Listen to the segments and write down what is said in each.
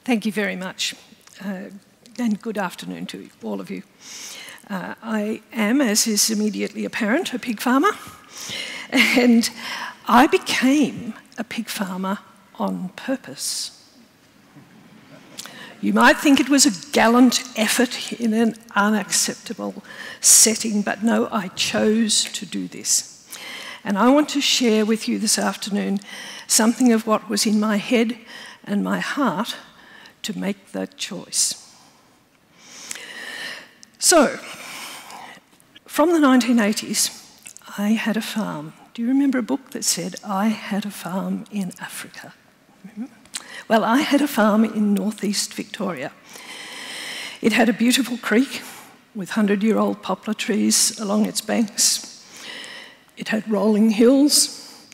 Thank you very much, and good afternoon to all of you. I am, as is immediately apparent, a pig farmer, and I became a pig farmer on purpose. You might think it was a gallant effort in an unacceptable setting, but no, I chose to do this. And I want to share with you this afternoon something of what was in my head and my heart to make that choice. So, from the 1980s, I had a farm. Do you remember a book that said, I had a farm in Africa? Well, I had a farm in northeast Victoria. It had a beautiful creek with 100-year-old poplar trees along its banks. It had rolling hills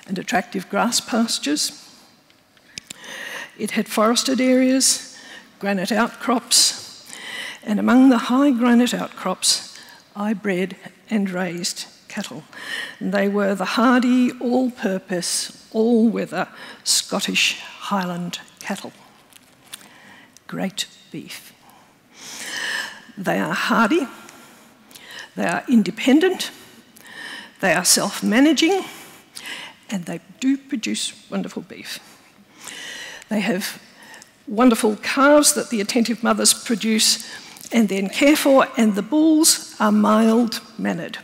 and attractive grass pastures. It had forested areas, granite outcrops, and among the high granite outcrops, I bred and raised cattle. And they were the hardy, all-purpose, all-weather Scottish Highland cattle. Great beef. They are hardy, they are independent, they are self-managing, and they do produce wonderful beef. They have wonderful calves that the attentive mothers produce and then care for, and the bulls are mild-mannered.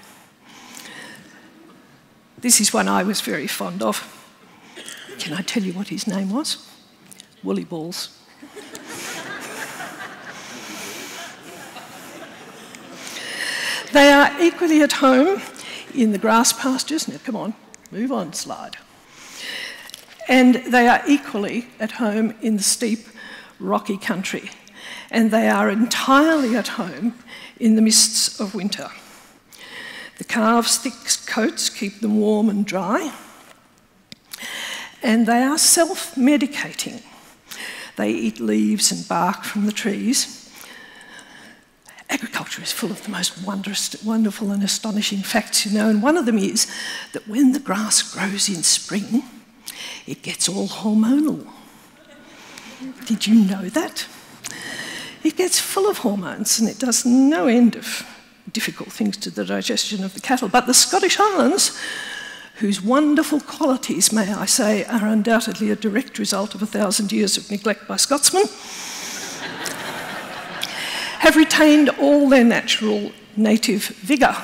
This is one I was very fond of. Can I tell you what his name was? Woolly Balls. They are equally at home in the grass pastures. Now, come on, move on, slide. And they are equally at home in the steep, rocky country. And they are entirely at home in the mists of winter. The calves' thick coats keep them warm and dry. And they are self-medicating. They eat leaves and bark from the trees. Agriculture is full of the most wonderful and astonishing facts, you know, and one of them is that when the grass grows in spring, it gets all hormonal. Did you know that? It gets full of hormones and it does no end of difficult things to the digestion of the cattle. But the Scottish Highlands, whose wonderful qualities, may I say, are undoubtedly a direct result of 1,000 years of neglect by Scotsmen, have retained all their natural native vigour.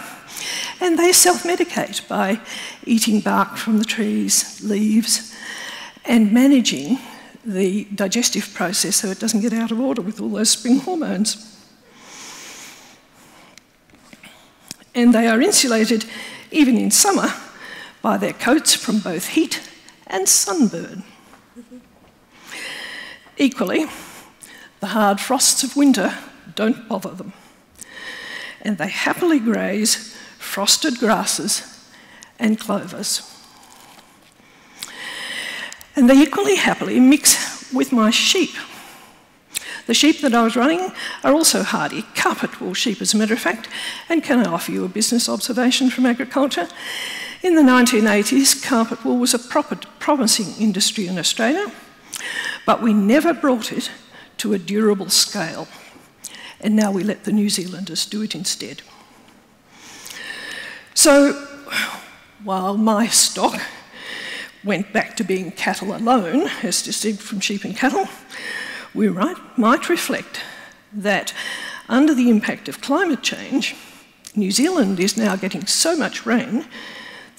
And they self-medicate by eating bark from the trees, leaves, and managing the digestive process so it doesn't get out of order with all those spring hormones. And they are insulated, even in summer, by their coats from both heat and sunburn. Equally, the hard frosts of winter don't bother them, and they happily graze frosted grasses and clovers. And they equally happily mix with my sheep. The sheep that I was running are also hardy, carpet wool sheep as a matter of fact, and can I offer you a business observation from agriculture? In the 1980s, carpet wool was a promising industry in Australia, but we never brought it to a durable scale, and now we let the New Zealanders do it instead. So, while my stock went back to being cattle alone, as distinct from sheep and cattle, we might reflect that under the impact of climate change, New Zealand is now getting so much rain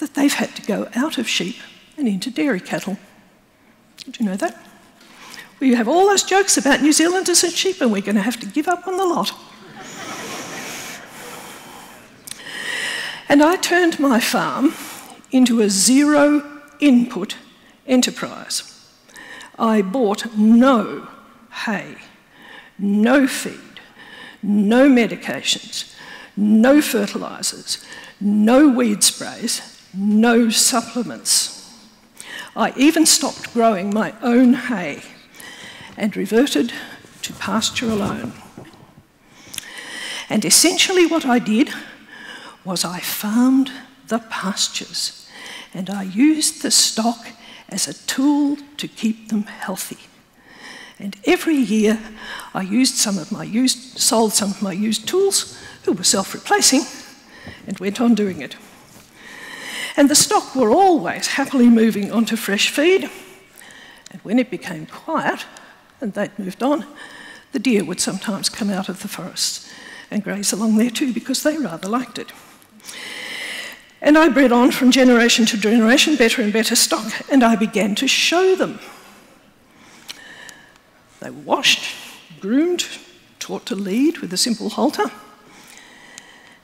that they've had to go out of sheep and into dairy cattle. Did you know that? We have all those jokes about New Zealanders and sheep, and we're going to have to give up on the lot. And I turned my farm into a zero-input enterprise. I bought no hay, no feed, no medications, no fertilisers, no weed sprays, no supplements. I even stopped growing my own hay and reverted to pasture alone. And essentially what I did was I farmed the pastures, and I used the stock as a tool to keep them healthy. And every year I sold some of my used tools, who were self-replacing, and went on doing it. And the stock were always happily moving onto fresh feed, and when it became quiet, and they'd moved on, the deer would sometimes come out of the forests and graze along there too, because they rather liked it. And I bred on from generation to generation, better and better stock, and I began to show them. They were washed, groomed, taught to lead with a simple halter,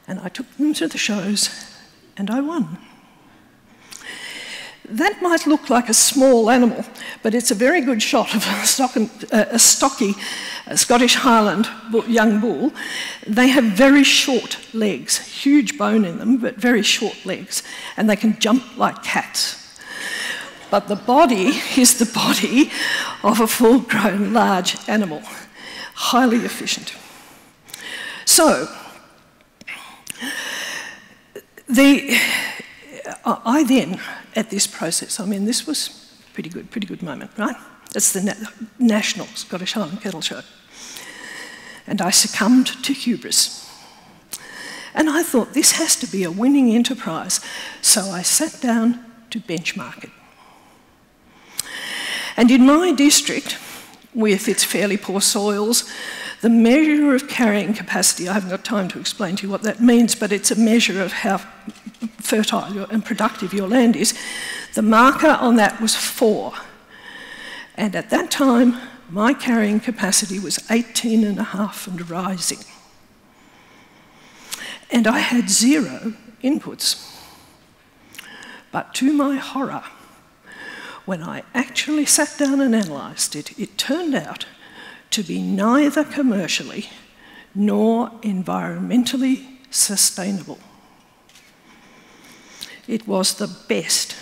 and I took them to the shows, and I won. That might look like a small animal, but it's a very good shot of a stocky Scottish Highland young bull. They have very short legs, huge bone in them, but very short legs, and they can jump like cats. But the body is the body of a full-grown large animal, highly efficient. So, I then, at this process, I mean, this was a pretty good moment, right? It's the National Scottish Highland Cattle Show. And I succumbed to hubris. And I thought, this has to be a winning enterprise. So I sat down to benchmark it. And in my district, with its fairly poor soils, the measure of carrying capacity, I haven't got time to explain to you what that means, but it's a measure of how fertile and productive your land is. The marker on that was 4. And at that time, my carrying capacity was 18.5 and rising. And I had 0 inputs. But to my horror, when I actually sat down and analysed it, it turned out to be neither commercially nor environmentally sustainable. It was the best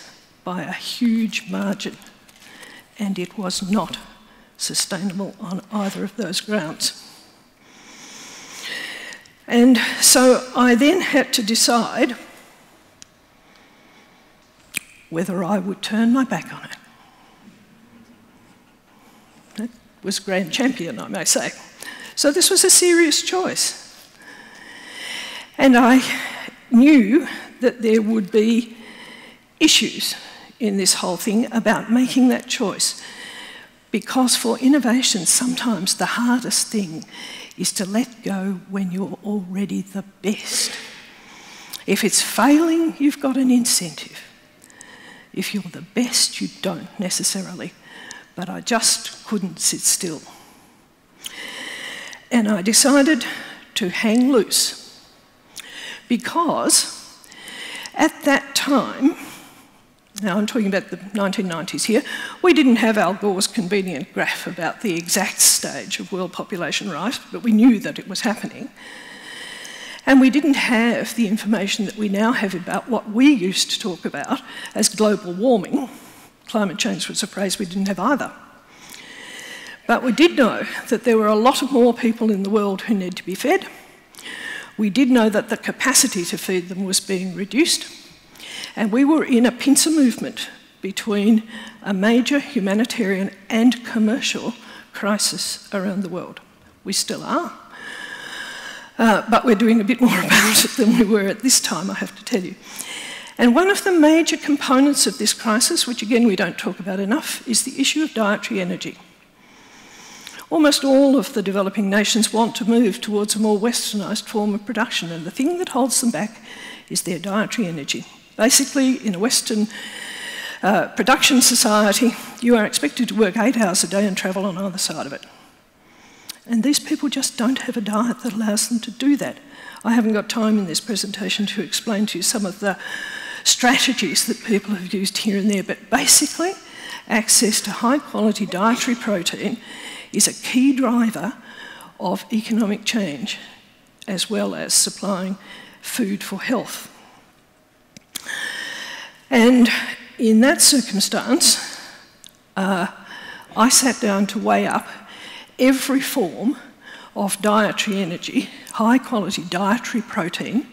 by a huge margin, and it was not sustainable on either of those grounds. And so I then had to decide whether I would turn my back on it. That was grand champion, I may say. So this was a serious choice. And I knew that there would be issues in this whole thing about making that choice, because for innovation, sometimes the hardest thing is to let go when you're already the best. If it's failing, you've got an incentive. If you're the best, you don't necessarily. But I just couldn't sit still. And I decided to hang loose, because at that time, now I'm talking about the 1990s here, we didn't have Al Gore's convenient graph about the exact stage of world population rise, but we knew that it was happening. And we didn't have the information that we now have about what we used to talk about as global warming. Climate change was a phrase we didn't have either. But we did know that there were a lot of more people in the world who need to be fed. We did know that the capacity to feed them was being reduced. And we were in a pincer movement between a major humanitarian and commercial crisis around the world. We still are. But we're doing a bit more about it than we were at this time, I have to tell you. And one of the major components of this crisis, which again we don't talk about enough, is the issue of dietary energy. Almost all of the developing nations want to move towards a more westernised form of production, and the thing that holds them back is their dietary energy. Basically, in a Western production society, you are expected to work 8 hours a day and travel on either side of it. And these people just don't have a diet that allows them to do that. I haven't got time in this presentation to explain to you some of the strategies that people have used here and there, but basically, access to high-quality dietary protein is a key driver of economic change, as well as supplying food for health. And in that circumstance, I sat down to weigh up every form of dietary energy, high-quality dietary protein,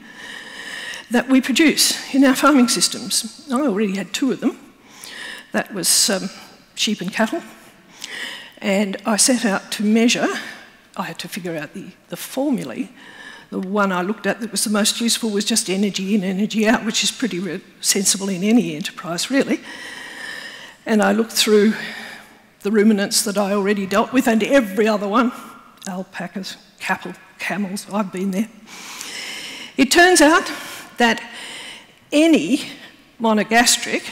that we produce in our farming systems. I already had 2 of them. That was sheep and cattle, And I set out to measure. I had to figure out the formulae. The one I looked at that was the most useful was just energy in, energy out, which is pretty sensible in any enterprise, really. And I looked through the ruminants that I already dealt with and every other one, alpacas, camels, I've been there. It turns out that any monogastric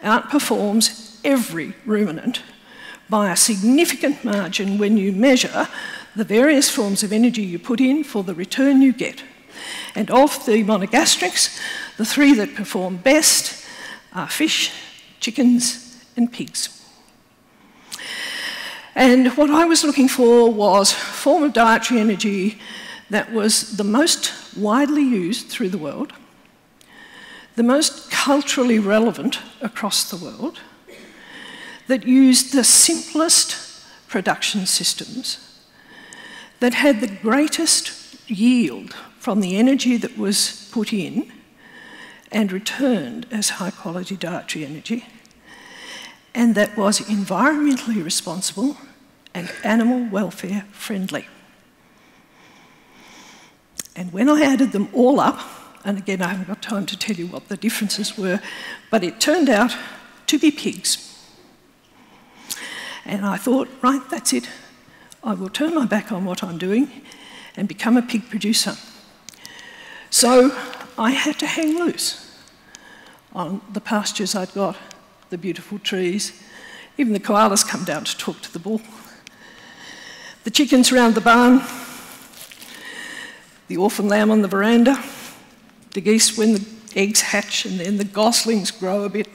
outperforms every ruminant by a significant margin when you measure the various forms of energy you put in for the return you get. And of the monogastrics, the three that perform best are fish, chickens, and pigs. And what I was looking for was a form of dietary energy that was the most widely used through the world, the most culturally relevant across the world, that used the simplest production systems, that had the greatest yield from the energy that was put in and returned as high-quality dietary energy, and that was environmentally responsible and animal welfare friendly. And when I added them all up, and again I haven't got time to tell you what the differences were, but it turned out to be pigs. And I thought, right, that's it. I will turn my back on what I'm doing and become a pig producer. So I had to hang loose on the pastures I'd got, the beautiful trees. Even the koalas come down to talk to the bull. The chickens around the barn, the orphan lamb on the veranda, the geese when the eggs hatch and then the goslings grow a bit,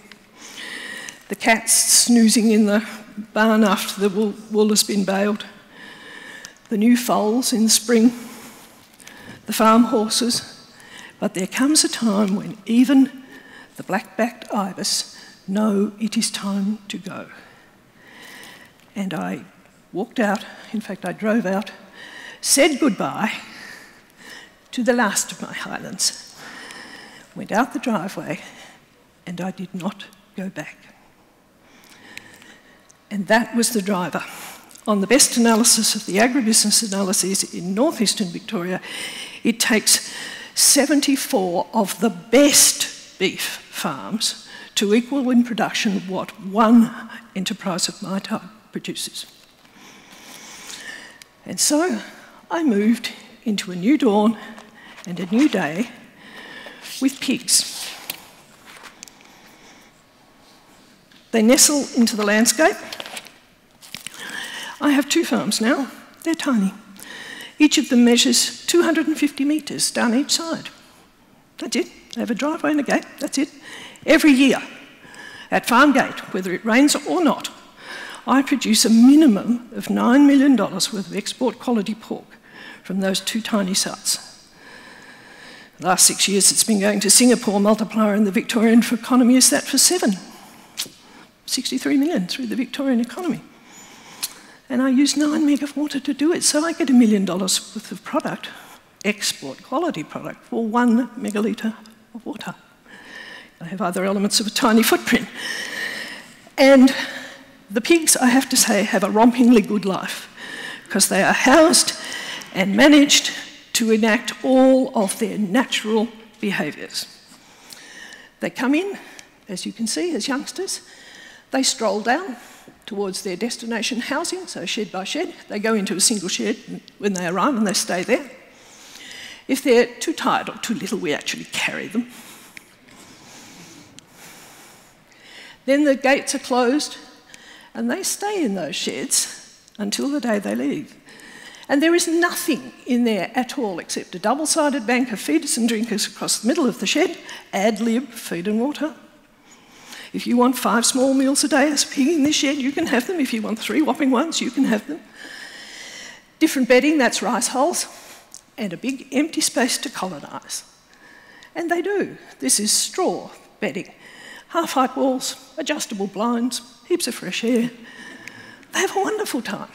the cats snoozing in the barn after the wool has been baled, the new foals in the spring, the farm horses. But there comes a time when even the black-backed ibis know it is time to go. And I walked out, in fact I drove out, said goodbye to the last of my highlands, went out the driveway, and I did not go back. And that was the driver. On the best analysis of the agribusiness analyses in northeastern Victoria, it takes 74 of the best beef farms to equal in production what one enterprise of my type produces. And so I moved into a new dawn and a new day with pigs. They nestle into the landscape. I have 2 farms now. They're tiny. Each of them measures 250 metres down each side. That's it. They have a driveway and a gate. That's it. Every year, at farm gate, whether it rains or not, I produce a minimum of $9 million worth of export quality pork from those 2 tiny sites. The last 6 years it's been going to Singapore. Multiplier in the Victorian economy is that for 7. 63 million through the Victorian economy. And I use 9 meg of water to do it, so I get $1 million worth of product, export quality product, for 1 megalitre of water. I have other elements of a tiny footprint. And the pigs, I have to say, have a rompingly good life because they are housed and managed to enact all of their natural behaviours. They come in, as you can see, as youngsters. They stroll down towards their destination housing, so shed by shed. They go into a single shed when they arrive and they stay there. If they're too tired or too little, we actually carry them. Then the gates are closed and they stay in those sheds until the day they leave. And there is nothing in there at all except a double-sided bank of feeders and drinkers across the middle of the shed, ad lib, feed and water. If you want 5 small meals a day as a pig in this shed, you can have them. If you want 3 whopping ones, you can have them. Different bedding, that's rice hulls, and a big empty space to colonise. And they do. This is straw bedding. Half-height walls, adjustable blinds, heaps of fresh air. They have a wonderful time.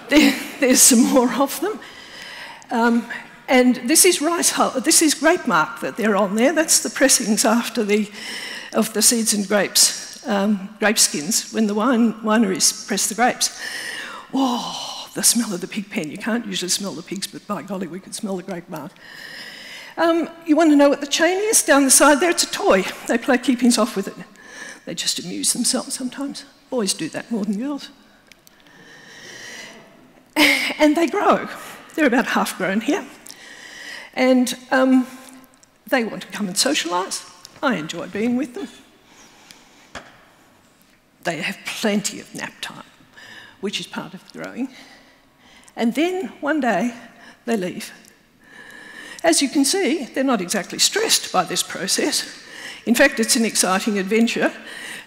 There's some more of them. And this is rice hull, this is grape mark that they're on there. That's the pressings after of the seeds and grapes grape skins when the wineries press the grapes. Oh, the smell of the pig pen. You can't usually smell the pigs, but by golly, we could smell the grape mark. You want to know what the chain is? Down the side there, it's a toy. They play keepings off with it. They just amuse themselves sometimes. Boys do that more than girls. And they grow. They're about half grown here. And they want to come and socialise. I enjoy being with them. They have plenty of nap time, which is part of the growing. And then one day, they leave. As you can see, they're not exactly stressed by this process. In fact, it's an exciting adventure,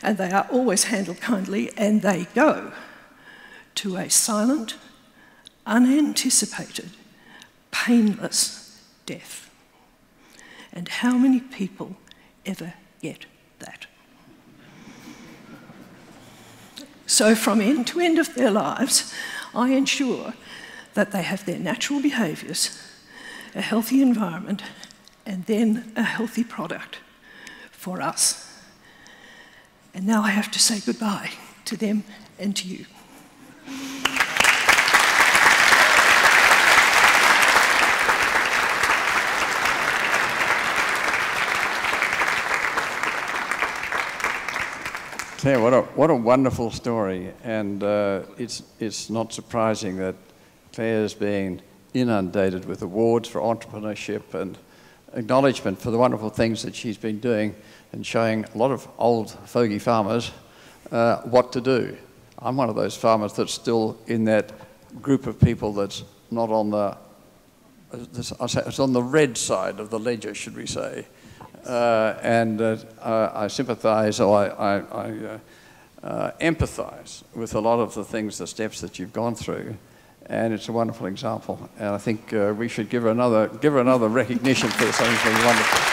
and they are always handled kindly, and they go to a silent, unanticipated, painless death. And how many people ever get that? So from end to end of their lives, I ensure that they have their natural behaviours, a healthy environment, and then a healthy product for us. And now I have to say goodbye to them and to you. Claire, what a wonderful story, and it's not surprising that Claire's been inundated with awards for entrepreneurship and acknowledgement for the wonderful things that she's been doing and showing a lot of old fogey farmers what to do. I'm one of those farmers that's still in that group of people that's not on the, it's on the red side of the ledger, should we say. I sympathise, or I empathise with a lot of the things, the steps that you've gone through, and it's a wonderful example. And I think we should give her another recognition for this. I think it's been wonderful.